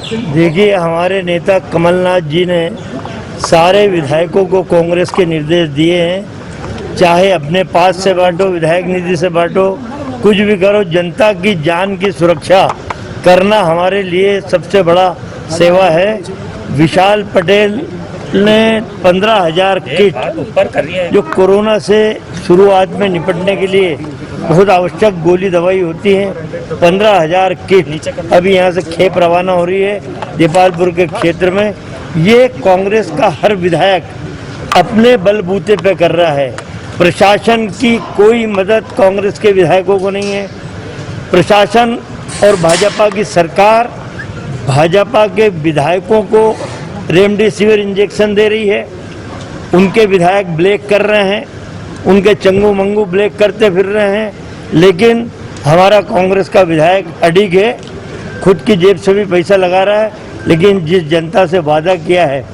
देखिए, हमारे नेता कमलनाथ जी ने सारे विधायकों को कांग्रेस के निर्देश दिए हैं, चाहे अपने पास से बांटो, विधायक निधि से बांटो, कुछ भी करो, जनता की जान की सुरक्षा करना हमारे लिए सबसे बड़ा सेवा है। विशाल पटेल ने 15,000 किट जो कोरोना से शुरुआत में निपटने के लिए बहुत आवश्यक गोली दवाई होती है, 15,000 किट अभी यहाँ से खेप रवाना हो रही है देपालपुर के क्षेत्र में। ये कांग्रेस का हर विधायक अपने बलबूते पे कर रहा है। प्रशासन की कोई मदद कांग्रेस के विधायकों को नहीं है। प्रशासन और भाजपा की सरकार भाजपा के विधायकों को रेमडेसिविर इंजेक्शन दे रही है, उनके विधायक ब्लैक कर रहे हैं, उनके चंगू मंगू ब्लैक करते फिर रहे हैं। लेकिन हमारा कांग्रेस का विधायक अडिग है, खुद की जेब से भी पैसा लगा रहा है, लेकिन जिस जनता से वादा किया है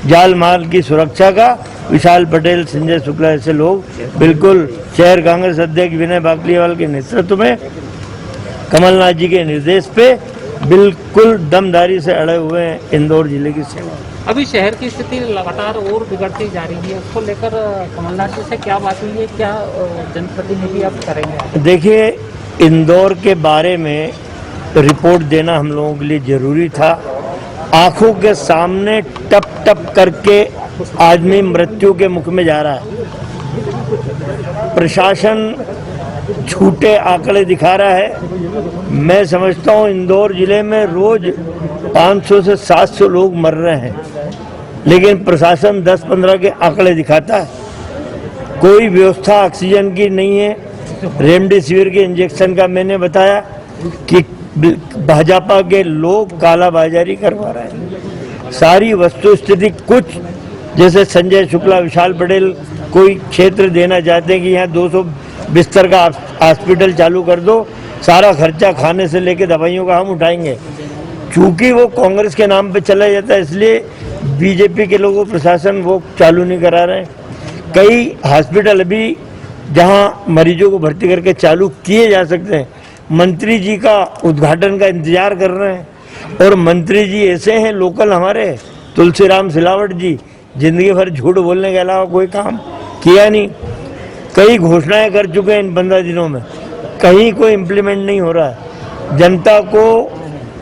जाल माल की सुरक्षा का, विशाल पटेल, संजय शुक्ला जैसे लोग बिल्कुल शहर कांग्रेस अध्यक्ष विनय बाकलीवाल के नेतृत्व में कमलनाथ जी के निर्देश पे बिल्कुल दमदारी से अड़े हुए हैं इंदौर जिले की सेवा। अभी शहर की स्थिति लगातार और बिगड़ती जा रही है, उसको लेकर कमलनाथ जी से क्या बात हुई है, क्या जनप्रतिनिधि आप करेंगे? देखिए, इंदौर के बारे में रिपोर्ट देना हम लोगों के लिए जरूरी था। आंखों के सामने टप टप करके आदमी मृत्यु के मुख में जा रहा है। प्रशासन झूठे आंकड़े दिखा रहा है। मैं समझता हूँ इंदौर जिले में रोज 500 से 700 लोग मर रहे हैं, लेकिन प्रशासन 10-15 के आंकड़े दिखाता है। कोई व्यवस्था ऑक्सीजन की नहीं है। रेमडेसिविर के इंजेक्शन का मैंने बताया कि भाजपा के लोग कालाबाजारी करवा रहे हैं। सारी वस्तु स्थिति कुछ जैसे संजय शुक्ला, विशाल पटेल कोई क्षेत्र देना चाहते हैं कि यहाँ 200 बिस्तर का हॉस्पिटल चालू कर दो, सारा खर्चा खाने से लेकर दवाइयों का हम उठाएंगे। चूंकि वो कांग्रेस के नाम पे चला जाता है, इसलिए बीजेपी के लोगों प्रशासन वो चालू नहीं करा रहे हैं। कई हॉस्पिटल अभी जहां मरीजों को भर्ती करके चालू किए जा सकते हैं, मंत्री जी का उद्घाटन का इंतजार कर रहे हैं। और मंत्री जी ऐसे हैं लोकल हमारे, तुलसीराम सिलावट जी, जिंदगी भर झूठ बोलने के अलावा कोई काम किया नहीं। कई घोषणाएं कर चुके हैं इन 15 दिनों में, कहीं कोई इम्प्लीमेंट नहीं हो रहा है। जनता को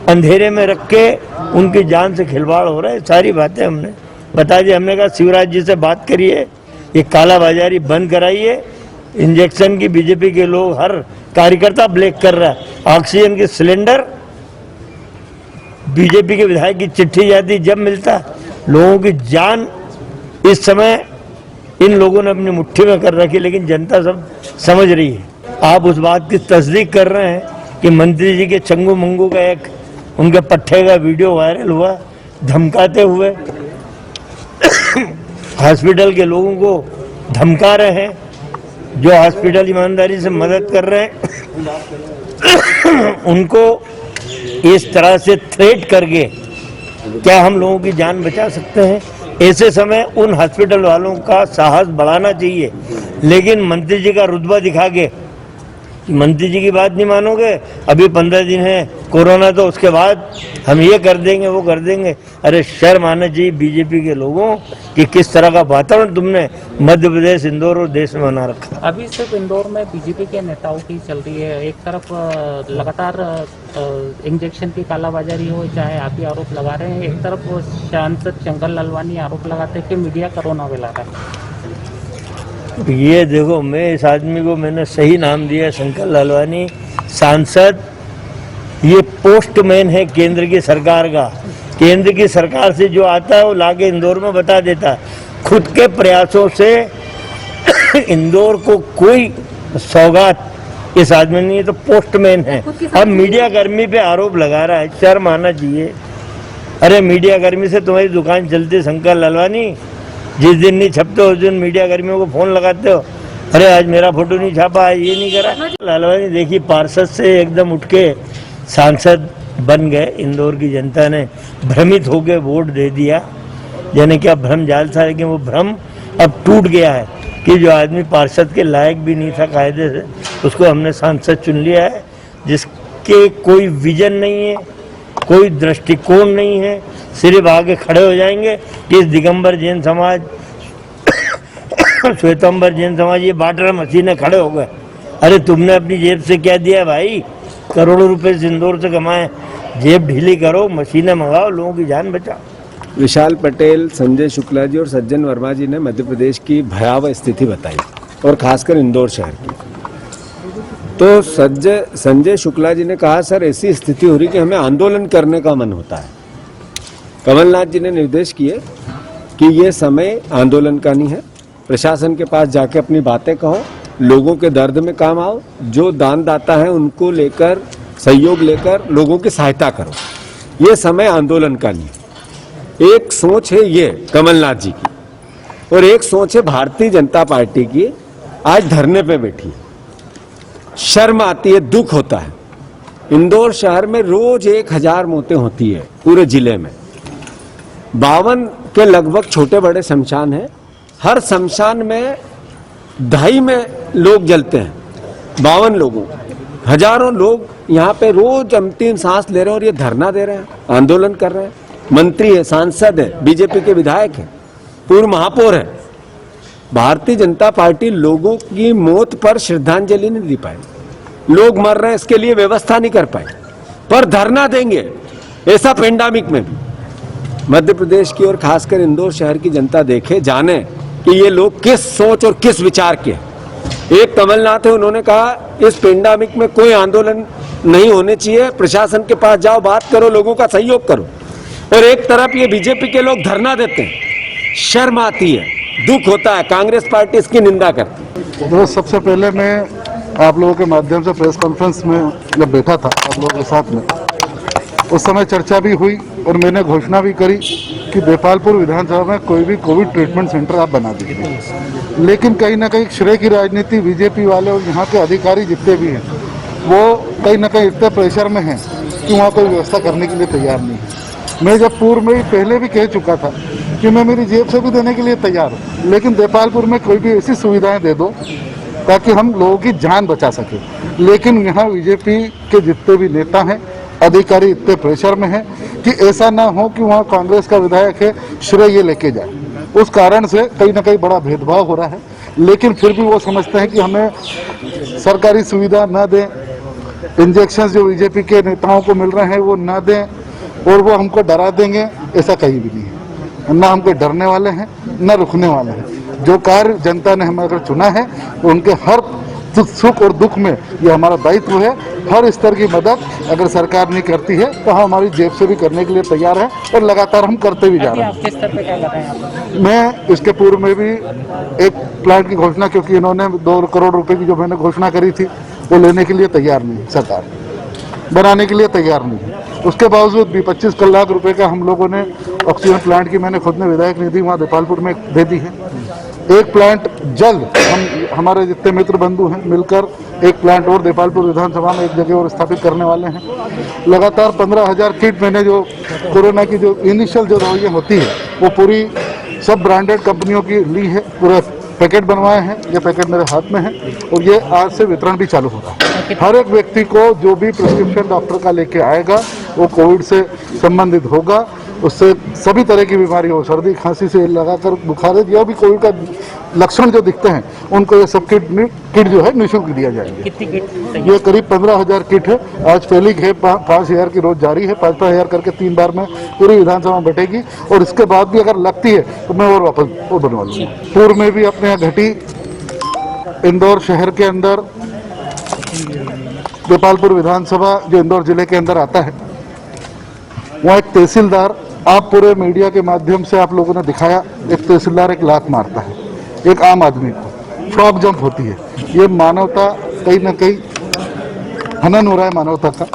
अंधेरे में रख के उनकी जान से खिलवाड़ हो रहा है। सारी बातें हमने बता दी। हमने कहा शिवराज जी से बात करिए, ये कालाबाजारी बंद कराइए। इंजेक्शन की बीजेपी के लोग, हर कार्यकर्ता ब्लैक कर रहा है। ऑक्सीजन के सिलेंडर बीजेपी के विधायक की चिट्ठी जाती जब मिलता। लोगों की जान इस समय इन लोगों ने अपनी मुट्ठी में कर रखी, लेकिन जनता सब समझ रही है। आप उस बात की तस्दीक कर रहे हैं कि मंत्री जी के चंगू मंगू का एक उनके पट्टे का वीडियो वायरल हुआ, धमकाते हुए हॉस्पिटल के लोगों को धमका रहे हैं, जो हॉस्पिटल ईमानदारी से मदद कर रहे हैं उनको इस तरह से थ्रेट करके क्या हम लोगों की जान बचा सकते हैं? ऐसे समय उन हॉस्पिटल वालों का साहस बढ़ाना चाहिए। लेकिन मंत्री जी का रुतबा दिखा के, मंत्री जी की बात नहीं मानोगे, अभी 15 दिन है कोरोना, तो उसके बाद हम ये कर देंगे वो कर देंगे। अरे शर्म आना चाहिए बीजेपी के लोगों कि किस तरह का वातावरण तुमने मध्य प्रदेश, इंदौर और देश में बना रखा। अभी सिर्फ इंदौर में बीजेपी के नेताओं की चल रही है। एक तरफ लगातार इंजेक्शन की कालाबाजारी हो, चाहे आप ही आरोप लगा रहे हैं, एक तरफ सांसद शंकर लालवानी आरोप लगाते हैं कि मीडिया कोरोना फैला रहा है। ये देखो, मैं इस आदमी को मैंने सही नाम दिया, शंकर लालवानी सांसद। ये पोस्टमैन है केंद्र की सरकार का। केंद्र की सरकार से जो आता है वो लाके इंदौर में बता देता है। खुद के प्रयासों से इंदौर को कोई सौगात इस आदमी ने, तो पोस्टमैन है। अब मीडिया कर्मी पे आरोप लगा रहा है, शर्म आना चाहिए। अरे मीडिया कर्मी से तुम्हारी दुकान चलती, शंकर लालवानी। जिस दिन नहीं छपते उस दिन मीडिया कर्मियों को फोन लगाते हो, अरे आज मेरा फोटो नहीं छापा, आज ये नहीं करा। लालवानी देखिए, पार्षद से एकदम उठ के सांसद बन गए। इंदौर की जनता ने भ्रमित होकर वोट दे दिया, यानी क्या भ्रम जाल था, लेकिन वो भ्रम अब टूट गया है कि जो आदमी पार्षद के लायक भी नहीं था कायदे से, उसको हमने सांसद चुन लिया है। जिसके कोई विजन नहीं है, कोई दृष्टिकोण नहीं है, सिर्फ आगे खड़े हो जाएंगे कि इस दिगंबर जैन समाज श्वेतंबर जैन समाज ये बाटर मशीनें खड़े हो गए। अरे तुमने अपनी जेब से क्या दिया भाई? करोड़ों रुपए इंदौर से कमाए, जेब ढीली करो, मशीनें मंगाओ, लोगों की जान बचाओ। विशाल पटेल, संजय शुक्ला जी और सज्जन वर्मा जी ने मध्य प्रदेश की भयावह स्थिति बताई और खासकर इंदौर शहर की। तो संजय शुक्ला जी ने कहा सर ऐसी स्थिति हो रही कि हमें आंदोलन करने का मन होता है। कमलनाथ जी ने निर्देश किए कि ये समय आंदोलन का नहीं है, प्रशासन के पास जाके अपनी बातें कहो, लोगों के दर्द में काम आओ, जो दानदाता है उनको लेकर सहयोग लेकर लोगों की सहायता करो, ये समय आंदोलन का नहीं है। एक सोच है ये कमलनाथ जी की और एक सोच है भारतीय जनता पार्टी की, आज धरने पे बैठी है। शर्म आती है, दुख होता है। इंदौर शहर में रोज 1000 मौतें होती है पूरे जिले में। 52 के लगभग छोटे बड़े शमशान हैं, हर शमशान में 2.5 में लोग जलते हैं। 52 लोगों, हजारों लोग यहाँ पे रोज अंतिम सांस ले रहे हैं और ये धरना दे रहे हैं, आंदोलन कर रहे हैं। मंत्री है, सांसद है, बीजेपी के विधायक है, पूर्व महापौर है। भारतीय जनता पार्टी लोगों की मौत पर श्रद्धांजलि नहीं दे पाई, लोग मर रहे हैं इसके लिए व्यवस्था नहीं कर पाए, पर धरना देंगे ऐसा पेंडेमिक में भी। मध्य प्रदेश की और खासकर इंदौर शहर की जनता देखे, जाने कि ये लोग किस सोच और किस विचार के हैं। एक कमलनाथ है, उन्होंने कहा इस पेंडेमिक में कोई आंदोलन नहीं होने चाहिए, प्रशासन के पास जाओ, बात करो, लोगों का सहयोग करो। और एक तरफ ये बीजेपी के लोग धरना देते हैं, शर्म आती है, दुख होता है। कांग्रेस पार्टी इसकी निंदा करती है। तो सबसे पहले मैं आप लोगों के माध्यम से प्रेस कॉन्फ्रेंस में जब बैठा था आप लोगों के साथ में, उस समय चर्चा भी हुई और मैंने घोषणा भी करी कि देपालपुर विधानसभा में कोई भी कोविड ट्रीटमेंट सेंटर आप बना दीजिए। लेकिन कहीं ना कहीं श्रेय की राजनीति बीजेपी वाले और यहाँ के अधिकारी जितने भी हैं वो कहीं ना कहीं इतने प्रेशर में हैं कि वहाँ कोई व्यवस्था करने के लिए तैयार नहीं है। मैं जब पूर्व में पहले भी कह चुका था कि मैं मेरी जेब से भी देने के लिए तैयार हूँ, लेकिन देपालपुर में कोई भी ऐसी सुविधाएं दे दो ताकि हम लोगों की जान बचा सके। लेकिन यहाँ बीजेपी के जितने भी नेता हैं, अधिकारी इतने प्रेशर में हैं कि ऐसा ना हो कि वहाँ कांग्रेस का विधायक है श्रेय ये लेके जाए। उस कारण से कहीं ना कहीं बड़ा भेदभाव हो रहा है। लेकिन फिर भी वो समझते हैं कि हमें सरकारी सुविधा न दें, इंजेक्शन जो बीजेपी के नेताओं को मिल रहे हैं वो न दें और वो हमको डरा देंगे, ऐसा कहीं भी नहीं है। ना हम कोई डरने वाले हैं न रुकने वाले हैं। जो कार्य जनता ने हमें अगर चुना है तो उनके हर सुख और दुख में ये हमारा दायित्व है। हर स्तर की मदद अगर सरकार नहीं करती है तो हम हमारी जेब से भी करने के लिए तैयार हैं और लगातार हम करते भी जा रहे हैं। आप किस स्तर पे क्या कर रहे हैं? मैं इसके पूर्व में भी एक प्लांट की घोषणा, क्योंकि इन्होंने 2 करोड़ रुपए की जो मैंने घोषणा करी थी वो लेने के लिए तैयार नहीं, सरकार बनाने के लिए तैयार नहीं। उसके बावजूद भी 25 लाख रुपए का हम लोगों ने ऑक्सीजन प्लांट की मैंने खुद ने विधायक निधि वहाँ देपालपुर में दे दी है। एक प्लांट जल्द हम हमारे जितने मित्र बंधु हैं मिलकर एक प्लांट और देपालपुर विधानसभा में एक जगह और स्थापित करने वाले हैं। लगातार 15,000 किट मैंने जो कोरोना की जो इनिशियल जो दवाइयाँ होती है वो पूरी सब ब्रांडेड कंपनियों की ली है, पूरे पैकेट बनवाए हैं। ये पैकेट मेरे हाथ में है और ये आज से वितरण भी चालू हो रहा है। हर एक व्यक्ति को जो भी प्रिस्क्रिप्शन डॉक्टर का लेके आएगा वो कोविड से संबंधित होगा, उससे सभी तरह की बीमारी हो, सर्दी खांसी से लगाकर बुखार, जो भी कोविड का लक्षण जो दिखते हैं उनको ये सब किट जो है निःशुल्क दिया जाएगा। कितनी किट? ये करीब 15,000 किट है। आज पहली खेप 5,000 की रोज जारी है, 5,000 करके 3 बार में पूरी विधानसभा बटेगी और इसके बाद भी अगर लगती है तो मैं और वापस वो बनवा लूँगा। पूर्व में भी अपने यहाँ घटी, इंदौर शहर के अंदर देपालपुर विधानसभा जो इंदौर जिले के अंदर आता है, वहाँ एक तहसीलदार, आप पूरे मीडिया के माध्यम से आप लोगों ने दिखाया, एक तहसीलदार एक लात मारता है एक आम आदमी को, फ्रॉक जंप होती है। ये मानवता कहीं ना कहीं हनन हो रहा है मानवता का।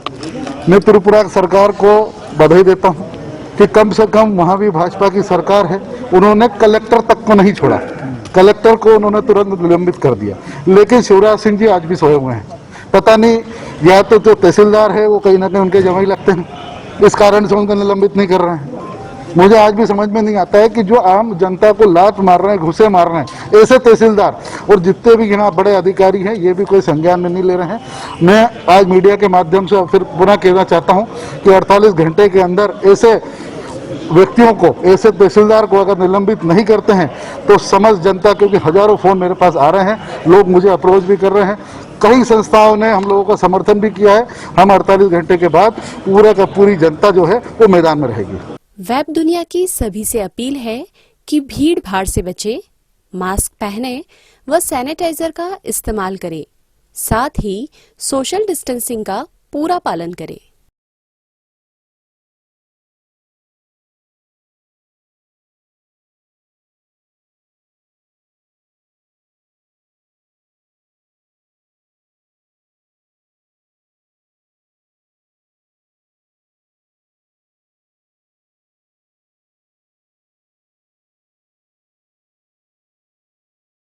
मैं त्रिपुरा सरकार को बधाई देता हूँ कि कम से कम वहाँ भी भाजपा की सरकार है, उन्होंने कलेक्टर तक को नहीं छोड़ा, कलेक्टर को उन्होंने तुरंत निलंबित कर दिया। लेकिन शिवराज सिंह जी आज भी सोए हुए हैं। पता नहीं, या तो जो तहसीलदार है वो कहीं ना कहीं उनके जमाई लगते हैं, इस कारण से उनको निलंबित नहीं कर रहे हैं। मुझे आज भी समझ में नहीं आता है कि जो आम जनता को लात मार रहे हैं, घुसे मार रहे हैं, ऐसे तहसीलदार और जितने भी यहाँ बड़े अधिकारी हैं, ये भी कोई संज्ञान में नहीं ले रहे हैं। मैं आज मीडिया के माध्यम से फिर पुनः कहना चाहता हूँ कि 48 घंटे के अंदर ऐसे व्यक्तियों को, ऐसे तहसीलदार को अगर निलंबित नहीं करते हैं तो समझ जनता, क्योंकि हजारों फोन मेरे पास आ रहे हैं, लोग मुझे अप्रोच भी कर रहे हैं, कई संस्थाओं ने हम लोगों का समर्थन भी किया है। हम 48 घंटे के बाद पूरा का पूरी जनता जो है वो मैदान में रहेगी। वेब दुनिया की सभी से अपील है कि भीड़ भाड़ से बचे, मास्क पहने व सैनिटाइजर का इस्तेमाल करें, साथ ही सोशल डिस्टेंसिंग का पूरा पालन करें।